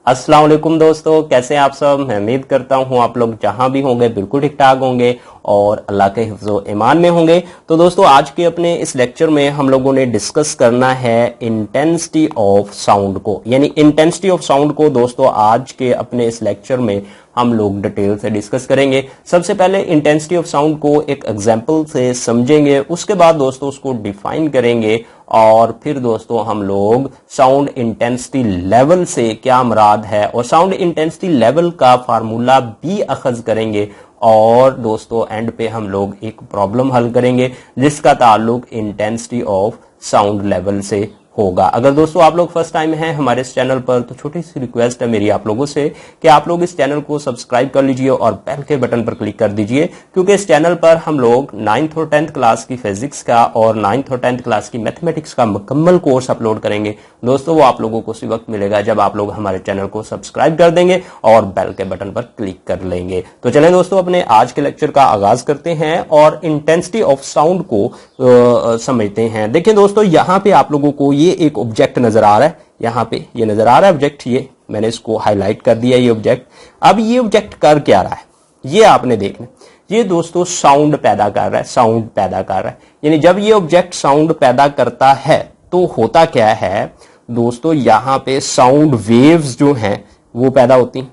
अस्सलाम वालेकुम दोस्तों, कैसे हैं आप सब। मैं उम्मीद करता हूं आप लोग जहां भी होंगे बिल्कुल ठीक ठाक होंगे और अल्लाह के हिफ्ज़ो ईमान में होंगे। तो दोस्तों आज के अपने इस लेक्चर में हम लोगों ने डिस्कस करना है इंटेंसिटी ऑफ साउंड को, यानी इंटेंसिटी ऑफ साउंड को दोस्तों आज के अपने इस लेक्चर में हम लोग डिटेल से डिस्कस करेंगे। सबसे पहले इंटेंसिटी ऑफ साउंड को एक एग्जांपल से समझेंगे, उसके बाद दोस्तों उसको डिफाइन करेंगे और फिर दोस्तों हम लोग साउंड इंटेंसिटी लेवल से क्या मुराद है और साउंड इंटेंसिटी लेवल का फार्मूला भी अखज करेंगे और दोस्तों एंड पे हम लोग एक प्रॉब्लम हल करेंगे जिसका ताल्लुक इंटेंसिटी ऑफ साउंड लेवल से होगा। अगर दोस्तों आप लोग फर्स्ट टाइम हैं हमारे इस चैनल पर तो छोटी सी रिक्वेस्ट है मेरी आप लोगों से कि आप लोग इस चैनल को सब्सक्राइब कर लीजिए और बेल के बटन पर क्लिक कर दीजिए, क्योंकि इस चैनल पर हम लोग 9th और 10th क्लास की फिजिक्स का और 9th और 10th क्लास की मैथमेटिक्स का मुकम्मल कोर्स अपलोड करेंगे। दोस्तों वो आप लोगों को उसी वक्त मिलेगा जब आप लोग हमारे चैनल को सब्सक्राइब कर देंगे और बेल के बटन पर क्लिक कर लेंगे। तो चलें दोस्तों अपने आज के लेक्चर का आगाज करते हैं और इंटेंसिटी ऑफ साउंड को समझते हैं। देखिए दोस्तों यहाँ पे आप लोगों को ये एक ऑब्जेक्ट नजर आ रहा है, यहाँ पे ये नजर आ रहा है ऑब्जेक्ट, ये मैंने इसको हाईलाइट कर दिया ये ऑब्जेक्ट। अब ये ऑब्जेक्ट कर क्या रहा है ये आपने देखना, ये दोस्तों साउंड पैदा कर रहा है, साउंड पैदा कर रहा है। यानी जब ये ऑब्जेक्ट साउंड पैदा करता है तो होता क्या है दोस्तों, यहाँ पे साउंड वेव्स जो हैं वो पैदा होती हैं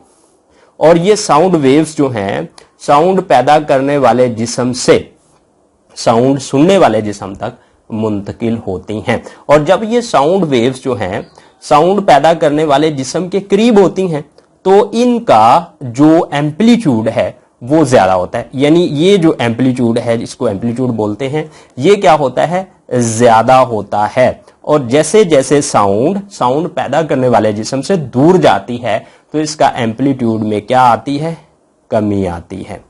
और ये साउंड वेव्स जो हैं साउंड पैदा करने वाले जिस्म से साउंड सुनने वाले जिस्म तक मुंतकिल होती हैं। और जब ये साउंड वेव्स जो हैं साउंड पैदा करने वाले जिस्म के करीब होती हैं तो इनका जो एम्पलीट्यूड है वो ज्यादा होता है। यानी ये जो एम्पलीट्यूड है जिसको एम्पलीट्यूड बोलते हैं ये क्या होता है, ज्यादा होता है। और जैसे जैसे साउंड पैदा करने वाले जिस्म से दूर जाती है तो इसका एम्पलीट्यूड में क्या आती है, कमी आती है।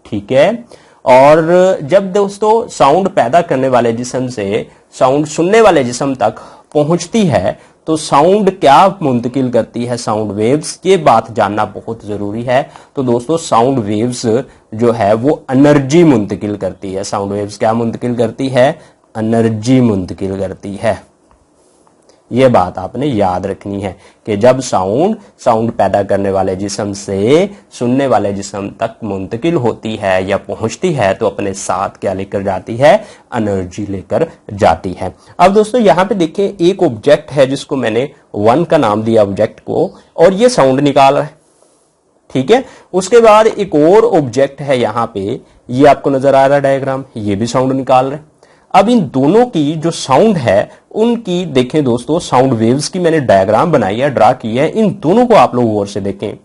ठीक है। और जब दोस्तों साउंड पैदा करने वाले जिस्म से साउंड सुनने वाले जिस्म तक पहुंचती है तो साउंड क्या मुंतकिल करती है, साउंड वेव्स, ये बात जानना बहुत जरूरी है। तो दोस्तों साउंड वेव्स जो है वो एनर्जी मुंतकिल करती है। साउंड वेव्स क्या मुंतकिल करती है, एनर्जी मुंतकिल करती है। यह बात आपने याद रखनी है कि जब साउंड पैदा करने वाले जिस्म से सुनने वाले जिस्म तक मुंतकिल होती है या पहुंचती है तो अपने साथ क्या लेकर जाती है, एनर्जी लेकर जाती है। अब दोस्तों यहां पे देखिए एक ऑब्जेक्ट है जिसको मैंने 1 का नाम दिया ऑब्जेक्ट को, और ये साउंड निकाल रहा है। ठीक है। उसके बाद एक और ऑब्जेक्ट है यहां पे, ये आपको नजर आ रहा है डायग्राम, ये भी साउंड निकाल रहा है। अब इन दोनों की जो साउंड है उनकी देखें दोस्तों, साउंड वेव्स की मैंने डायग्राम बनाई है, ड्रा की है, इन दोनों को आप लोग गौर से देखें।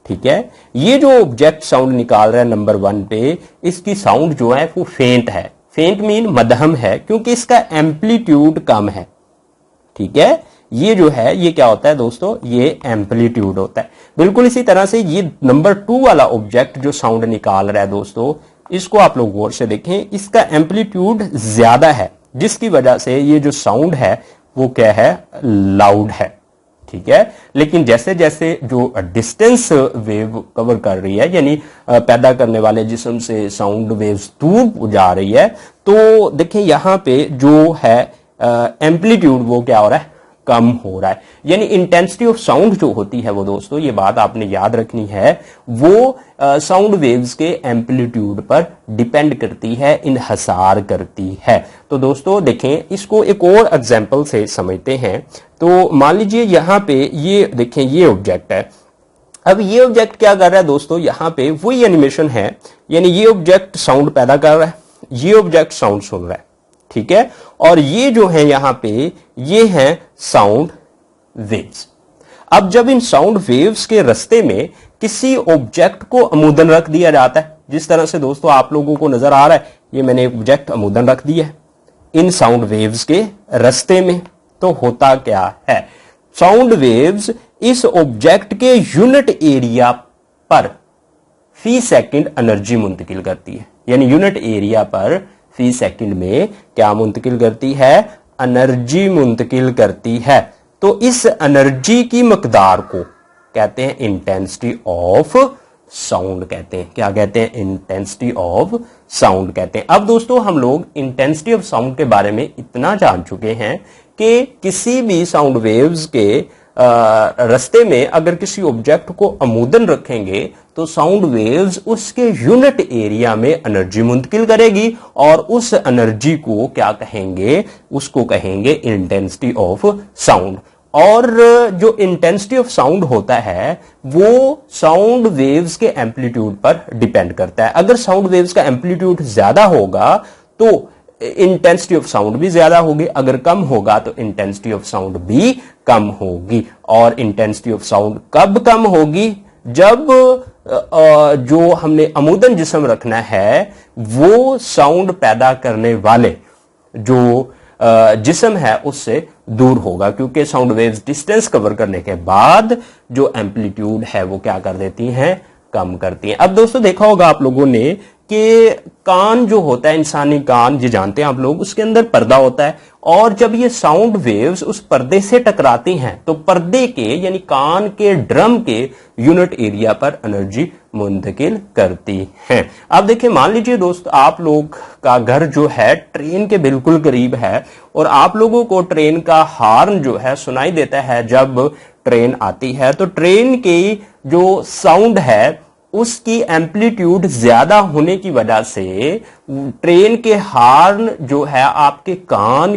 ठीक है। ये जो ऑब्जेक्ट साउंड निकाल रहा है नंबर 1 पे, इसकी साउंड जो है वो फेंट है। फेंट मीन मध्यम है क्योंकि इसका एम्पलीट्यूड कम है। ठीक है। ये जो है ये क्या होता है दोस्तों, ये एम्पलीट्यूड होता है। बिल्कुल इसी तरह से ये नंबर 2 वाला ऑब्जेक्ट जो साउंड निकाल रहा है दोस्तों, इसको आप लोग गौर से देखें, इसका एम्पलीट्यूड ज्यादा है जिसकी वजह से ये जो साउंड है वो क्या है, लाउड है। ठीक है। लेकिन जैसे जैसे जो डिस्टेंस वेव कवर कर रही है, यानी पैदा करने वाले जिस्म से साउंड वेव्स दूर जा रही है, तो देखिए यहां पे जो है एम्पलीट्यूड वो क्या हो रहा है, कम हो रहा है। यानी इंटेंसिटी ऑफ साउंड जो होती है वो दोस्तों, ये बात आपने याद रखनी है, वो साउंड वेव्स के एम्पलीट्यूड पर डिपेंड करती है, इन्हसार करती है। तो दोस्तों देखें इसको एक और एग्जांपल से समझते हैं। तो मान लीजिए यहां पे ये देखें ये ऑब्जेक्ट है। अब ये ऑब्जेक्ट क्या कर रहा है दोस्तों, यहां पे वही एनिमेशन है, यानी ये ऑब्जेक्ट साउंड पैदा कर रहा है, ये ऑब्जेक्ट साउंड सुन रहा है। ठीक है। और ये जो है यहां पे ये हैं साउंड वेव्स। अब जब इन साउंड वेव्स के रास्ते में किसी ऑब्जेक्ट को अमूदन रख दिया जाता है, जिस तरह से दोस्तों आप लोगों को नजर आ रहा है, ये मैंने एक ऑब्जेक्ट अमूदन रख दिया है इन साउंड वेव्स के रास्ते में, तो होता क्या है, साउंड वेव्स इस ऑब्जेक्ट के यूनिट एरिया पर फी सेकंड एनर्जी मुंतकिल करती है। यानी यूनिट एरिया पर फी सेकंड में क्या मुंतकिल करती है, एनर्जी मुंतकिल करती है। तो इस एनर्जी की मकदार को कहते हैं इंटेंसिटी ऑफ साउंड कहते हैं। क्या कहते हैं, इंटेंसिटी ऑफ साउंड कहते हैं। अब दोस्तों हम लोग इंटेंसिटी ऑफ साउंड के बारे में इतना जान चुके हैं कि किसी भी साउंड वेव्स के रास्ते में अगर किसी ऑब्जेक्ट को अमूदन रखेंगे तो साउंड वेव्स उसके यूनिट एरिया में एनर्जी मुंतकिल करेगी और उस एनर्जी को क्या कहेंगे, उसको कहेंगे इंटेंसिटी ऑफ साउंड। और जो इंटेंसिटी ऑफ साउंड होता है वो साउंड वेव्स के एम्पलीट्यूड पर डिपेंड करता है। अगर साउंड वेव्स का एम्पलीट्यूड ज्यादा होगा तो इंटेंसिटी ऑफ साउंड भी ज्यादा होगी, अगर कम होगा तो इंटेंसिटी ऑफ साउंड भी कम होगी। और इंटेंसिटी ऑफ साउंड कब कम होगी, जब जो हमने अमूदन जिस्म रखना है वो साउंड पैदा करने वाले जो जिस्म है उससे दूर होगा, क्योंकि साउंड वेव्स डिस्टेंस कवर करने के बाद जो एम्पलीट्यूड है वो क्या कर देती हैं, कम करती हैं। अब दोस्तों देखा होगा आप लोगों ने कि कान जो होता है, इंसानी कान, ये जानते हैं आप लोग, उसके अंदर पर्दा होता है और जब ये साउंड वेव्स उस पर्दे से टकराती हैं तो पर्दे के यानी कान के ड्रम के यूनिट एरिया पर एनर्जी मुंतकिल करती हैं। अब देखिए, मान लीजिए दोस्त आप लोग का घर जो है ट्रेन के बिल्कुल करीब है और आप लोगों को ट्रेन का हॉर्न जो है सुनाई देता है जब ट्रेन आती है, तो ट्रेन की जो साउंड है उसकी एम्पलीट्यूड ज्यादा होने की वजह से ट्रेन के हॉर्न जो है आपके कान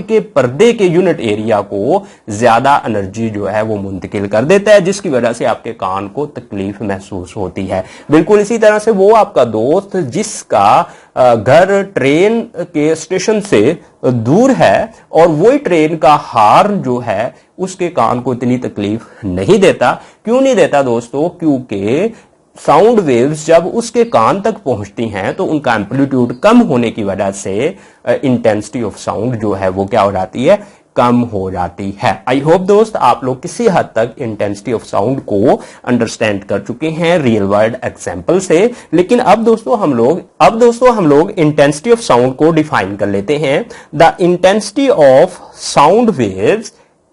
के पर्दे के यूनिट एरिया को ज्यादा एनर्जी जो है वो मुंतकिल कर देता है, जिसकी वजह से आपके कान को तकलीफ महसूस होती है। बिल्कुल इसी तरह से वो आपका दोस्त जिसका घर ट्रेन के स्टेशन से दूर है और वही ट्रेन का हॉर्न जो है उसके कान को इतनी तकलीफ नहीं देता। क्यों नहीं देता दोस्तों? क्योंकि साउंड वेव्स जब उसके कान तक पहुंचती हैं तो उनका एम्पलीट्यूड कम होने की वजह से इंटेंसिटी ऑफ साउंड जो है वो क्या हो जाती है, कम हो जाती है। आई होप दोस्त आप लोग किसी हद तक इंटेंसिटी ऑफ साउंड को अंडरस्टैंड कर चुके हैं रियल वर्ल्ड एग्जांपल से। लेकिन अब दोस्तों हम लोग इंटेंसिटी ऑफ साउंड को डिफाइन कर लेते हैं। The intensity of sound waves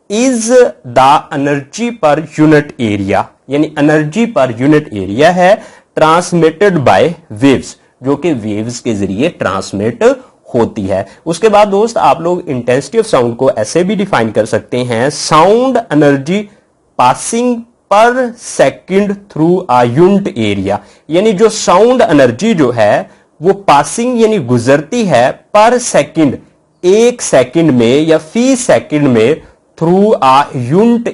is the energy per unit area, यानी एनर्जी पर यूनिट एरिया है ट्रांसमिटेड बाय वेव्स, जो कि वेव्स के जरिए ट्रांसमिट होती है। उसके बाद दोस्त आप लोग इंटेंसिटी ऑफ साउंड को ऐसे भी डिफाइन कर सकते हैं, साउंड एनर्जी पासिंग पर second through a unit area, यानी जो साउंड एनर्जी जो है वो पासिंग यानी गुजरती है पर सेकंड, एक सेकंड में या फी सेकंड में थ्रू अ यूनिट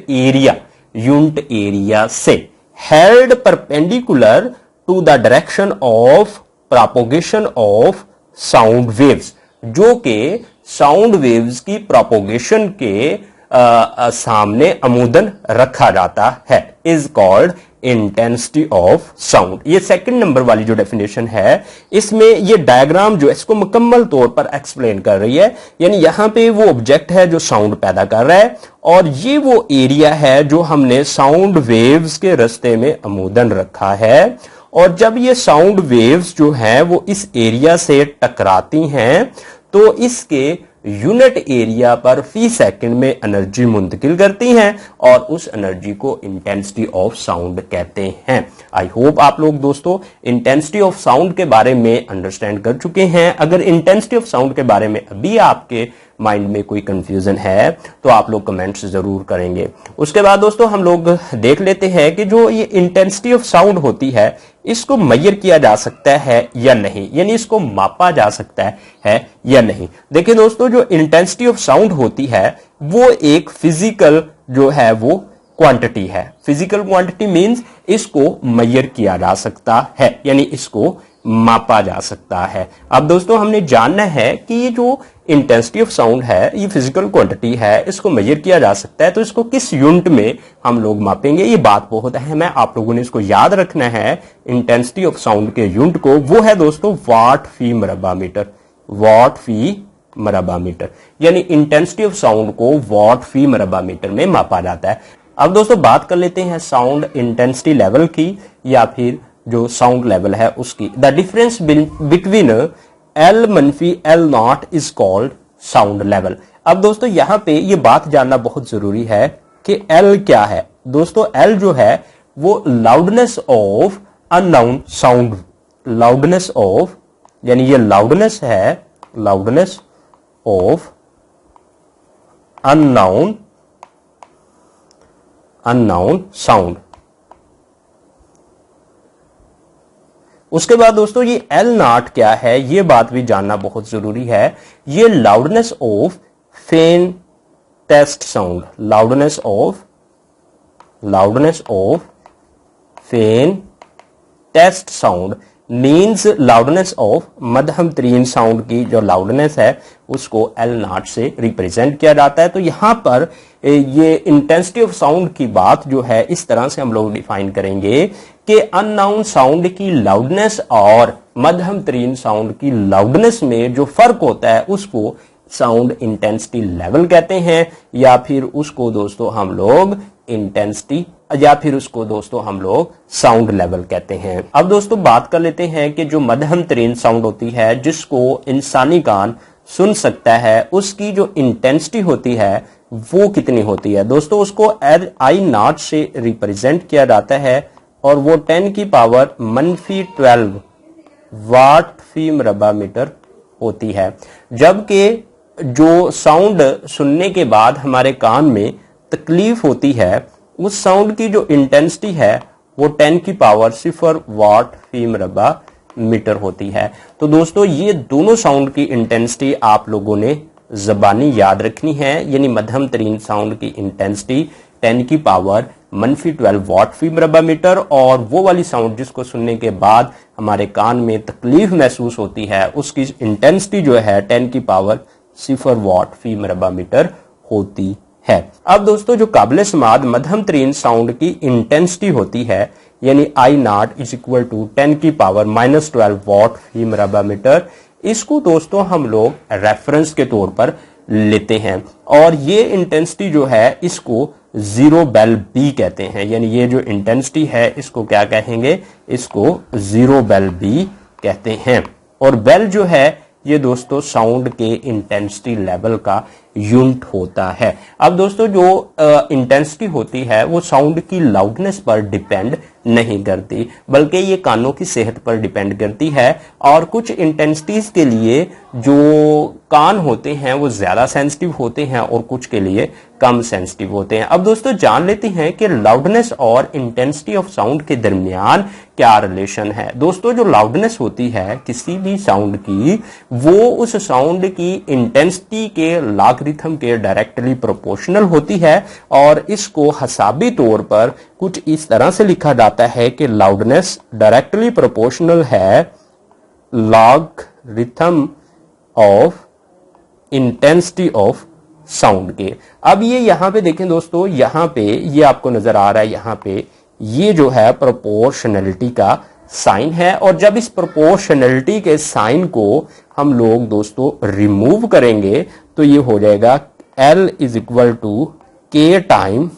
एरिया से held perpendicular to the direction of propagation of sound waves, जो कि साउंड वेव्स की प्रोपोगेशन के सामने अमूदन रखा जाता है, is called intensity of sound. ये सेकंड नंबर वाली जो डेफिनेशन है इसमें ये डायग्राम जो है इसको मुकम्मल तौर पर एक्सप्लेन कर रही है। यानी यहां पे वो ऑब्जेक्ट है जो साउंड पैदा कर रहा है और ये वो एरिया है जो हमने साउंड वेव्स के रास्ते में अमूदन रखा है, और जब ये साउंड वेव्स जो हैं वो इस एरिया से टकराती हैं तो इसके यूनिट एरिया पर फी सेकंड में एनर्जी मुंतकिल करती हैं और उस एनर्जी को इंटेंसिटी ऑफ साउंड कहते हैं। आई होप आप लोग दोस्तों इंटेंसिटी ऑफ साउंड के बारे में अंडरस्टैंड कर चुके हैं। अगर इंटेंसिटी ऑफ साउंड के बारे में अभी आपके माइंड में कोई कंफ्यूजन है तो आप लोग कमेंट्स जरूर करेंगे। उसके बाद दोस्तों हम लोग देख लेते हैं कि जो ये इंटेंसिटी ऑफ साउंड होती है इसको मेजर किया जा सकता है या नहीं, यानी इसको मापा जा सकता है या नहीं। देखिए दोस्तों, जो इंटेंसिटी ऑफ साउंड होती है वो एक फिजिकल जो है वो क्वांटिटी है। फिजिकल क्वांटिटी मींस इसको मेजर किया जा सकता है, यानी इसको मापा जा सकता है। अब दोस्तों हमने जानना है कि ये जो इंटेंसिटी ऑफ साउंड है ये फिजिकल क्वांटिटी है, इसको मेजर किया जा सकता है, तो इसको किस यूनिट में हम लोग मापेंगे, ये बात बहुत अहम है। आप लोगों ने इसको याद रखना है। इंटेंसिटी ऑफ साउंड के यूनिट को वो है दोस्तों वाट फी मरबा मीटर, वाट फी मरबा मीटर, यानी इंटेंसिटी ऑफ साउंड को वाट फी मरबा मीटर में मापा जाता है। अब दोस्तों बात कर लेते हैं साउंड इंटेंसिटी लेवल की या फिर जो साउंड लेवल है उसकी। द डिफरेंस बिटवीन एल मनफी L not is called sound level. अब दोस्तों यहां पे ये बात जानना बहुत जरूरी है कि एल क्या है। दोस्तों एल जो है वो loudness of unknown sound, loudness of, यानी ये लाउडनेस है, loudness of unknown unknown sound. उसके बाद दोस्तों ये एल नॉट क्या है, ये बात भी जानना बहुत जरूरी है। ये loudness of faintest sound, loudness of faintest sound means loudness of मध्यम तरीन साउंड की जो लाउडनेस है उसको एल नॉट से रिप्रेजेंट किया जाता है। तो यहां पर ये इंटेंसिटी ऑफ साउंड की बात जो है इस तरह से हम लोग डिफाइन करेंगे कि अननाउन साउंड की लाउडनेस और मध्यम तरीन साउंड की लाउडनेस में जो फर्क होता है उसको साउंड इंटेंसिटी लेवल कहते हैं, या फिर उसको दोस्तों हम लोग इंटेंसिटी, या फिर उसको दोस्तों हम लोग साउंड लेवल कहते हैं। अब दोस्तों बात कर लेते हैं कि जो मध्यम तरीन साउंड होती है जिसको इंसानी कान सुन सकता है उसकी जो इंटेंसिटी होती है वो कितनी होती है। दोस्तों उसको आई नॉट से रिप्रेजेंट किया जाता है और वो 10 की पावर -12 वाट फी मरबा मीटर होती है। जबकि जो साउंड सुनने के बाद हमारे कान में तकलीफ होती है उस साउंड की जो इंटेंसिटी है वो 10 की पावर 0 वाट फी मरबा मीटर होती है। तो दोस्तों ये दोनों साउंड की इंटेंसिटी आप लोगों ने जबानी याद रखनी है, यानी मध्यम तरीन साउंड की इंटेंसिटी 10 की पावर -12 वाट फी मरबा मीटर, और वो वाली साउंड जिसको सुनने के बाद हमारे कान में तकलीफ महसूस होती है उसकी इंटेंसिटी जो है 10 की पावर 0 वाट फी मरबा मीटर होती है। अब दोस्तों जो काबिल समाद मध्यम तरीन साउंड की इंटेंसिटी होती है यानी आई नॉट इज इक्वल टू 10 की पावर -12 वाट फी मरबा मीटर, इसको दोस्तों हम लोग रेफरेंस के तौर पर लेते हैं और ये इंटेंसिटी जो है इसको जीरो बेल बी कहते हैं, यानी ये जो इंटेंसिटी है इसको क्या कहेंगे, इसको जीरो बेल बी कहते हैं। और बेल जो है ये दोस्तों साउंड के इंटेंसिटी लेवल का यूनिट होता है। अब दोस्तों जो इंटेंसिटी होती है वो साउंड की लाउडनेस पर डिपेंड नहीं करती बल्कि ये कानों की सेहत पर डिपेंड करती है, और कुछ इंटेंसिटीज के लिए जो कान होते हैं वो ज्यादा सेंसिटिव होते हैं और कुछ के लिए कम सेंसिटिव होते हैं। अब दोस्तों जान लेते हैं कि लाउडनेस और इंटेंसिटी ऑफ साउंड के दरमियान क्या रिलेशन है। दोस्तों जो लाउडनेस होती है किसी भी साउंड की वो उस साउंड की इंटेंसिटी के लॉगरिथम के डायरेक्टली प्रोपोर्शनल होती है, और इसको हिसाबी तौर पर कुछ इस तरह से लिखा जाता है कि लाउडनेस डायरेक्टली प्रोपोर्शनल है logarithm of intensity of sound के। अब ये यहां पे देखें दोस्तों, यहां पे ये आपको नजर आ रहा है, यहां पे ये जो है प्रोपोर्शनलिटी का साइन है, और जब इस प्रोपोर्शनलिटी के साइन को हम लोग दोस्तों रिमूव करेंगे तो ये हो जाएगा L is equal to K time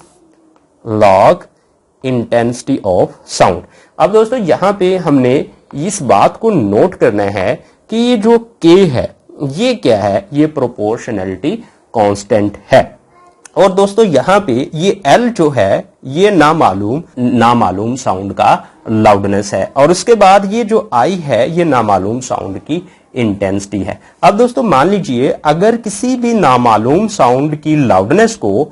log intensity of sound. अब दोस्तों यहां पे हमने इस बात को नोट करना है कि ये जो K है ये क्या है, ये प्रोपोर्शनलिटी कांस्टेंट है, और दोस्तों यहां पे ये L जो है ये नामालूम साउंड का लाउडनेस है, और उसके बाद ये जो I है ये नामालूम साउंड की इंटेंसिटी है। अब दोस्तों मान लीजिए अगर किसी भी नामालूम साउंड की लाउडनेस को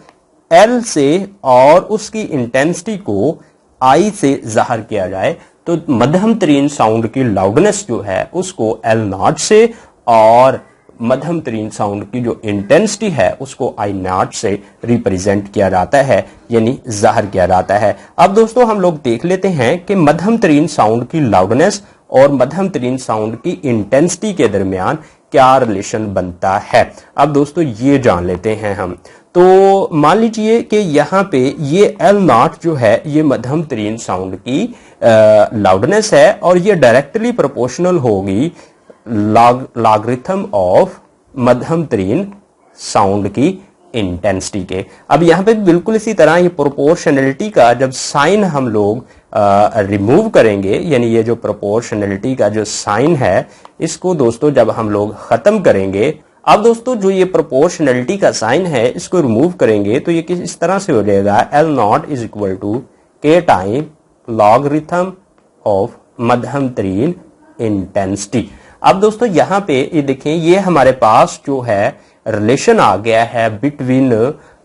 L से और उसकी इंटेंसिटी को I से जाहिर किया जाए तो मध्यम तरीन साउंड की लाउडनेस जो है उसको L नॉट से और मध्यम तरीन साउंड की जो इंटेंसिटी है उसको आई नॉट से रिप्रेजेंट किया जाता है, यानी जाहिर किया जाता है। अब दोस्तों हम लोग देख लेते हैं कि मध्यम तरीन साउंड की लाउडनेस और मध्यम तरीन साउंड की इंटेंसिटी के दरमियान क्या रिलेशन बनता है। अब दोस्तों ये जान लेते हैं हम। तो मान लीजिए कि यहाँ पे ये L नॉट जो है ये मध्यम तरीन साउंड की लाउडनेस है और ये डायरेक्टली प्रोपोर्शनल होगी लॉगरिथम ऑफ मध्यम तरीन साउंड की इंटेंसिटी के। अब यहां पे बिल्कुल इसी तरह ये प्रोपोर्शनलिटी का जब साइन हम लोग रिमूव करेंगे, यानी ये जो प्रोपोर्शनलिटी का जो साइन है इसको दोस्तों जब हम लोग खत्म करेंगे, अब दोस्तों जो ये प्रोपोर्शनलिटी का साइन है इसको रिमूव करेंगे तो ये इस तरह से हो जाएगा L naught is equal to K time logarithm of मध्यम तरीन इंटेंसिटी। अब दोस्तों यहां पे ये देखें ये हमारे पास जो है रिलेशन आ गया है बिटवीन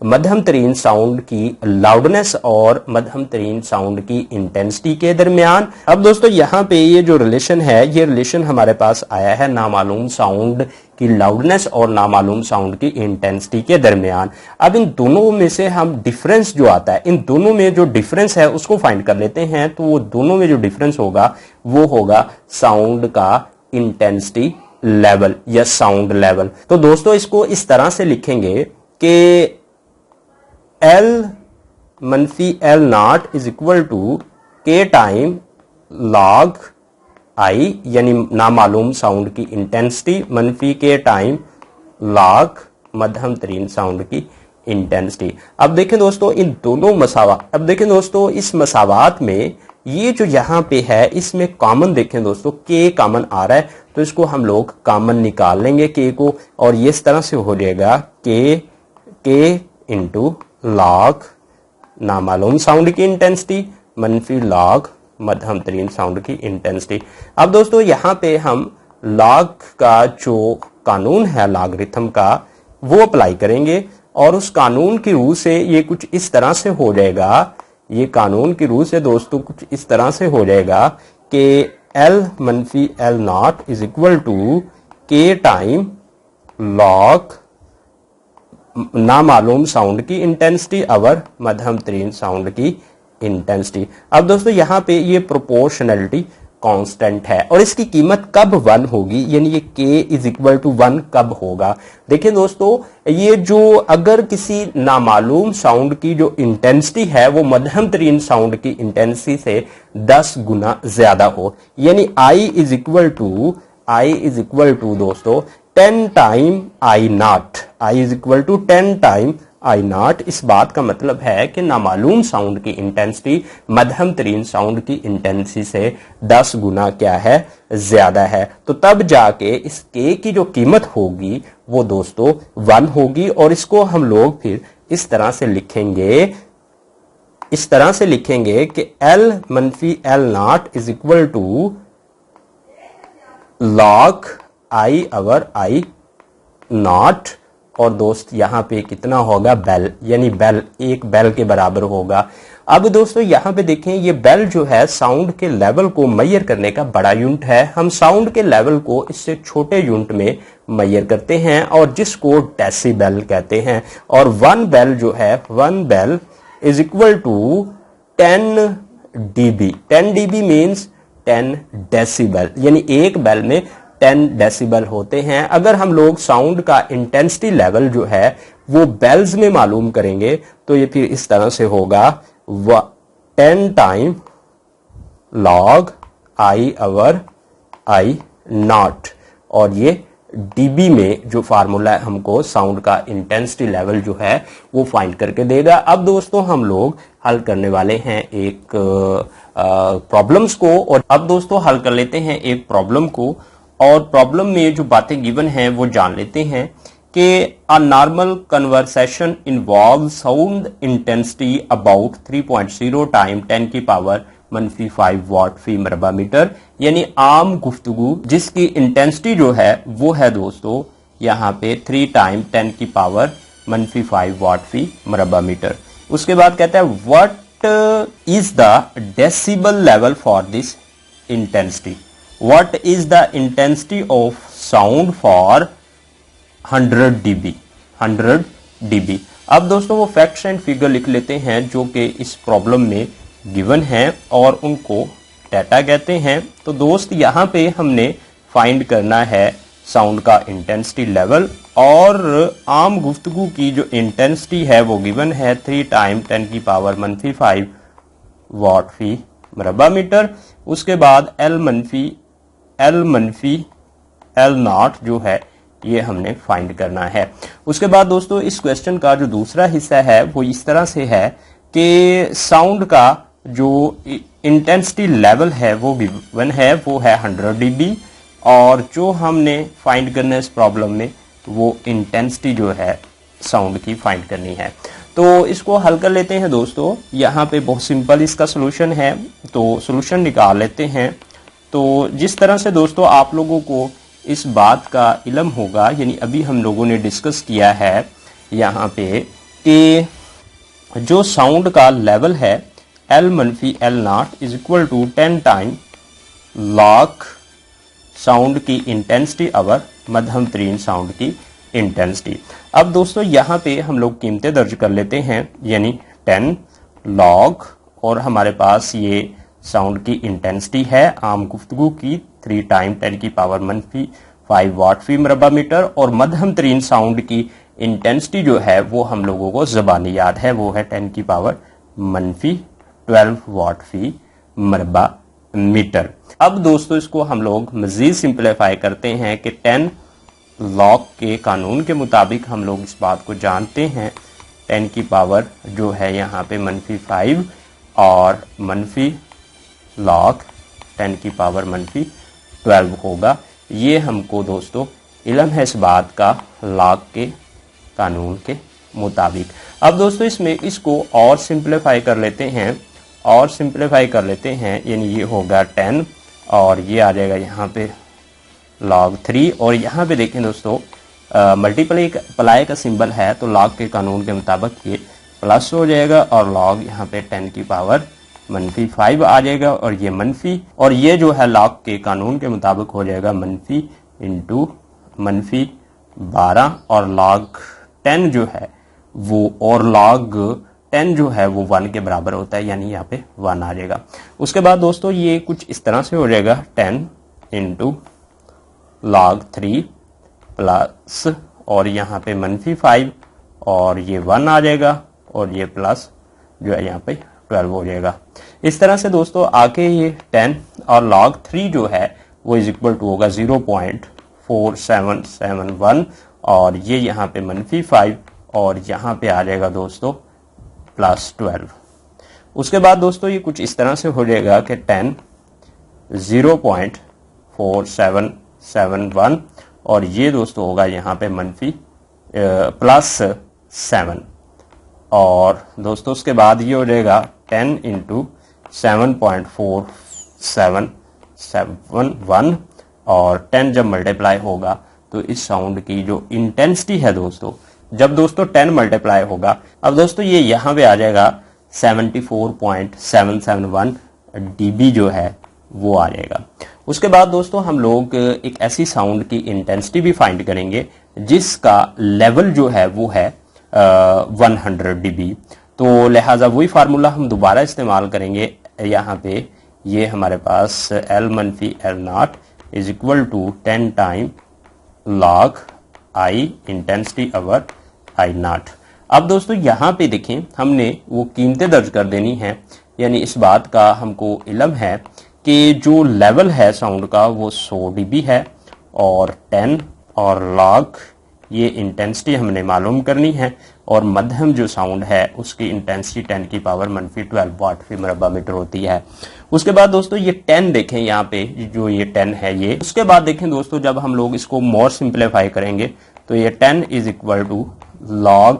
मध्यम तरीन साउंड की लाउडनेस और मध्यम तरीन साउंड की इंटेंसिटी के दरमियान। अब दोस्तों यहाँ पे ये जो रिलेशन है, ये रिलेशन हमारे पास आया है नामालूम साउंड की लाउडनेस और नामालूम साउंड की इंटेंसिटी के दरमियान। अब इन दोनों में से हम डिफरेंस जो आता है, इन दोनों में जो डिफरेंस है उसको फाइंड कर लेते हैं। तो वो दोनों में जो डिफरेंस होगा वो होगा साउंड का इंटेंसिटी लेवल या साउंड लेवल। तो दोस्तों इसको इस तरह से लिखेंगे कि L मनफी L naught is equal to K time log I, यानी नामालूम साउंड की इंटेंसिटी, मनफी K टाइम log मध्यम तरीन साउंड की इंटेंसिटी। अब देखें दोस्तों इन दोनों मसावात, अब देखें दोस्तों इस मसावात में ये जो यहां पे है इसमें कॉमन देखें दोस्तों K कॉमन आ रहा है, तो इसको हम लोग कॉमन निकाल लेंगे K को, और ये इस तरह से हो जाएगा K इंटू लॉग नामालूम साउंड की इंटेंसिटी मनफी लॉग मध्यम तरीन साउंड की इंटेंसिटी। अब दोस्तों यहां पे हम लॉग का जो कानून है लॉगरिथम का वो अप्लाई करेंगे, और उस कानून की रूह से ये कुछ इस तरह से हो जाएगा, ये कानून की रूह से दोस्तों कुछ इस तरह से हो जाएगा कि L मनफी L naught is equal to K time log नामालूम साउंड की इंटेंसिटी अवर मध्यम तरीन साउंड की इंटेंसिटी। अब दोस्तों यहां पे ये प्रोपोर्शनलिटी कांस्टेंट है, और इसकी कीमत कब 1 होगी, यानी ये K इज इक्वल टू 1 कब होगा। देखिए दोस्तों ये जो अगर किसी नामालूम साउंड की जो इंटेंसिटी है वो मध्यम तरीन साउंड की इंटेंसिटी से 10 गुना ज्यादा हो, यानी I इज इक्वल टू दोस्तों 10 time I naught, I is equal to 10 time I naught. इस बात का मतलब है कि नामालूम साउंड की इंटेंसिटी मध्यम तरीन साउंड की इंटेंसिटी से 10 गुना क्या है, ज्यादा है। तो तब जाके इस K की जो कीमत होगी वो दोस्तों 1 होगी, और इसको हम लोग फिर इस तरह से लिखेंगे कि L मनफी L naught is equal to log I over I naught, और दोस्त यहां पे कितना होगा बेल, यानी बेल एक बेल के बराबर होगा। अब दोस्तों यहां पे देखें ये बेल जो है साउंड के लेवल को मेजर करने का बड़ा यूनिट है। हम साउंड के लेवल को इससे छोटे यूनिट में मेजर करते हैं और जिसको डेसिबल कहते हैं, और 1 बेल जो है 1 bel is equal to 10 dB। 10 dB means 10 decibel, यानी एक बेल में 10 डेसिबल होते हैं। अगर हम लोग साउंड का इंटेंसिटी लेवल जो है वो बेल्स में मालूम करेंगे तो ये फिर इस तरह से होगा 10 time log I over I naught, और ये dB में जो फार्मूला है हमको साउंड का इंटेंसिटी लेवल जो है वो फाइंड करके देगा। अब दोस्तों हम लोग हल करने वाले हैं एक प्रॉब्लम्स को, और अब दोस्तों हल कर लेते हैं एक प्रॉब्लम को, और प्रॉब्लम में जो बातें गिवन हैं वो जान लेते हैं कि a normal conversation involve sound intensity about 3.0 time 10 की पावर मनफी 5 वाट फी मरबा मीटर, यानी आम गुफ्तगू जिसकी इंटेंसिटी जो है वो है दोस्तों यहाँ पे 3 टाइम 10 की पावर मनफी 5 वाट फी मरबा मीटर। उसके बाद कहता है what is the decibel level for this intensity, what is the intensity of sound for 100 dB 100 dB। अब दोस्तों वो फैक्ट्स एंड फिगर लिख लेते हैं जो कि इस प्रॉब्लम में गिवन है और उनको डाटा कहते हैं। तो दोस्त यहाँ पे हमने फाइंड करना है साउंड का इंटेंसिटी लेवल, और आम गुफ्तगू की जो इंटेंसिटी है वो गिवन है 3 टाइम 10 की पावर मनफी 5 वाट फी मरबा मीटर। उसके बाद L मनफी L नॉट जो है ये हमने फाइंड करना है। उसके बाद दोस्तों इस क्वेश्चन का जो दूसरा हिस्सा है वो इस तरह से है कि साउंड का जो इंटेंसिटी लेवल है वो गिवन है वो है 100 dB, और जो हमने फाइंड करना है इस प्रॉब्लम में वो इंटेंसिटी जो है साउंड की फाइंड करनी है। तो इसको हल कर लेते हैं दोस्तों। यहाँ पे बहुत सिंपल इसका सोल्यूशन है, तो सोल्यूशन निकाल लेते हैं। तो जिस तरह से दोस्तों आप लोगों को इस बात का इल्म होगा, यानी अभी हम लोगों ने डिस्कस किया है यहाँ पे कि जो साउंड का लेवल है L-L0 is equal to 10 time log sound की इंटेंसिटी अवर मध्यम तरीन साउंड की इंटेंसिटी। अब दोस्तों यहाँ पे हम लोग कीमतें दर्ज कर लेते हैं, यानी 10 लॉग और हमारे पास ये साउंड की इंटेंसिटी है आम गुफ्तगू की 3 टाइम 10 की पावर -5 वाट फी मरबा मीटर, और मध्यम तरीन साउंड की इंटेंसिटी जो है वो हम लोगों को ज़बानी याद है, वो है 10 की पावर -12 वाट फी मरबा मीटर। अब दोस्तों इसको हम लोग मजीद सिंप्लीफाई करते हैं कि 10 लॉग के कानून के मुताबिक हम लोग इस बात को जानते हैं 10 की पावर जो है यहाँ पे -5 और मनफी लॉग 10 की पावर -12 होगा। ये हमको दोस्तों इल्म है इस बात का लॉग के कानून के मुताबिक। अब दोस्तों इसमें इसको और सिंप्लीफाई कर लेते हैं यानी ये होगा 10 और ये आ जाएगा यहाँ पे log 3, और यहाँ पे देखें दोस्तों मल्टीप्लाई का सिंबल है तो log के कानून के मुताबिक ये प्लस हो जाएगा और log यहाँ पे 10 की पावर -5 आ जाएगा, और ये मनफी, और ये जो है log के कानून के मुताबिक हो जाएगा मनफी इंटू -12, और log 10 जो है वो, और log 10 जो है वो 1 के बराबर होता है, यानी यहाँ पे 1 आ जाएगा। उसके बाद दोस्तों ये कुछ इस तरह से हो जाएगा 10 इंटू log 3 प्लस, और यहाँ पे -5 और ये 1 आ जाएगा, और ये प्लस जो है यहाँ पे 12 हो जाएगा। इस तरह से दोस्तों आके ये 10 और log 3 जो है वो इज इक्वल टू होगा 0.4771, और ये यहाँ पे -5 और यहाँ पे आ जाएगा दोस्तों +12। उसके बाद दोस्तों ये कुछ इस तरह से हो जाएगा कि 10 0.4771 और ये दोस्तों होगा यहाँ पे +7, और दोस्तों उसके बाद ये हो जाएगा 10 इंटू 7.4771, और 10 जब मल्टीप्लाई होगा तो इस साउंड की जो इंटेंसिटी है दोस्तों, जब दोस्तों 10 मल्टीप्लाई होगा, अब दोस्तों ये यहाँ पे आ जाएगा 74.771 dB जो है वो आ जाएगा। उसके बाद दोस्तों हम लोग एक ऐसी साउंड की इंटेंसिटी भी फाइंड करेंगे जिसका लेवल जो है वो है 100 dB, तो लिहाजा वही फार्मूला हम दोबारा इस्तेमाल करेंगे। यहाँ पे ये हमारे पास L-L0 is equal to 10 time log I intensity over I0। अब दोस्तों यहाँ पे देखें हमने वो कीमतें दर्ज कर देनी है, यानी इस बात का हमको इल्म है कि जो लेवल है साउंड का वो 100 dB है, और 10 और log ये इंटेंसिटी हमने मालूम करनी है, और मध्यम जो साउंड है उसकी इंटेंसिटी 10 की पावर -12 वाट फी मरबा मीटर होती है। उसके बाद दोस्तों ये 10 देखें यहाँ पे जो ये 10 है ये, उसके बाद देखें दोस्तों जब हम लोग इसको मोर सिंप्लीफाई करेंगे तो ये 10 is equal to log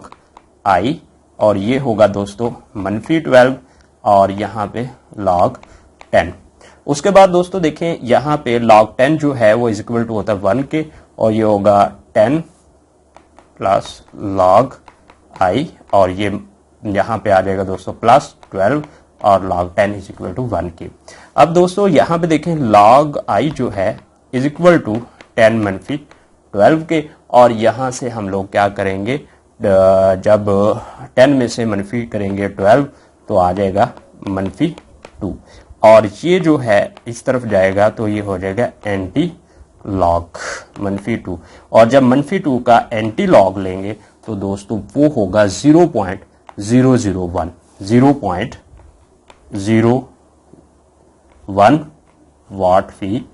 I, और ये होगा दोस्तों -12 और यहाँ पे log 10। उसके बाद दोस्तों देखें यहाँ पे log 10 जो है वो इज इक्वल टू होता है 1 के, और ये होगा 10 प्लस log I, और ये यहाँ पे आ जाएगा दोस्तों +12 और log 10 इज इक्वल टू 1 के। अब दोस्तों यहाँ पे देखें log I जो है इज इक्वल टू 10 - 12 के, और यहाँ से हम लोग क्या करेंगे, जब 10 में से मनफी करेंगे 12 तो आ जाएगा -2, और ये जो है इस तरफ जाएगा तो ये हो जाएगा एंटी लॉग -2, और जब -2 का एंटी लॉग लेंगे तो दोस्तों वो होगा 0.001 वाट फी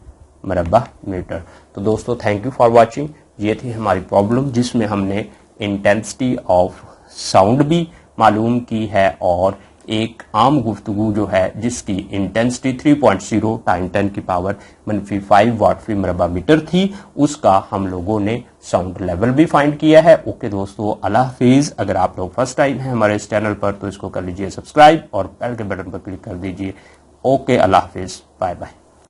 मरबा मीटर। तो दोस्तों थैंक यू फॉर वाचिंग। ये थी हमारी प्रॉब्लम जिसमें हमने इंटेंसिटी ऑफ साउंड भी मालूम की है, और एक आम गुफ्तगू जो है जिसकी इंटेंसिटी 3.0 टाइम 10 की पावर -5 वाट फी मरबा मीटर थी, उसका हम लोगों ने साउंड लेवल भी फाइंड किया है। ओके दोस्तों, अल्लाह हाफिज। अगर आप लोग फर्स्ट टाइम हैं हमारे इस चैनल पर तो इसको कर लीजिए सब्सक्राइब और बेल के बटन पर क्लिक कर दीजिए। ओके, अल्लाह हाफिज, बाय बाय।